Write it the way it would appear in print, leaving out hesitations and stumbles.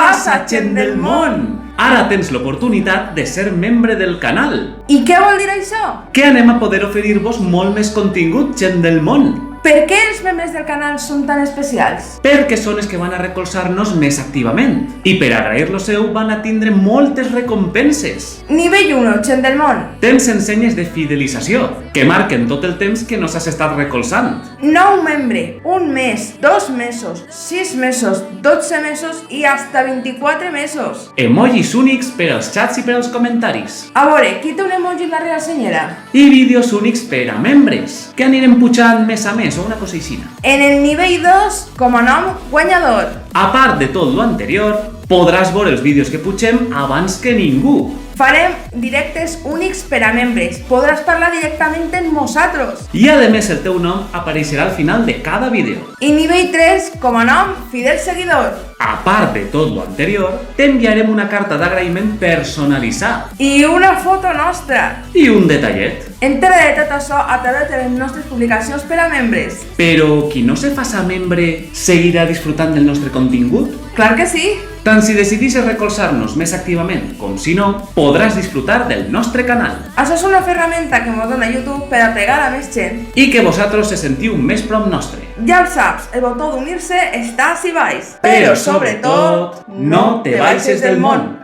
passa, gent del món? Ara tens l'oportunitat de ser membre del canal. I què vol dir això? Que anem a poder oferir-vos molt més contingut, gent del món. Per què els membres del canal són tan especials? Perquè són els que van a recolzar-nos més activament. I per agrair lo seu van a tindre moltes recompenses. Nivell 1, gent del món. Tens ensenyes de fidelització, que marquen tot el temps que nos has estat recolzant. Nou membre, 1 mes, 2 mesos, 6 mesos, 12 mesos i hasta 24 mesos. Emojis únics per als xats i per als comentaris. A veure, qui té un emoji en la real senyera? I vídeos únics per a membres, que anirem pujant mes a mes o una cosa així. En el nivell 2, com a nom guanyador. A part de tot lo anterior, podràs veure els vídeos que pugem abans que ningú. Farem directes únics per a membres. Podràs parlar directament amb nosaltres. I a més el teu nom apareixerà al final de cada vídeo. I nivell 3, com a nom, fidel seguidor. A part de tot lo anterior, t'enviarem una carta d'agraïment personalitzada. I una foto nostra. I un detallet. Entera de tot això a través de les nostres publicacions per a membres. Però qui no se faça membre seguirà disfrutant del nostre contingut? Clar que sí. Tant si decidissis recolzar-nos més activament com si no, podràs disfrutar del nostre canal. Això és una ferramenta que ens dona YouTube per apegar a més gent. I que vosaltres se sentiu més prop nostre. Ja ho saps, el botó d'unir-se està si baix. Però sobretot, no te baixes del món.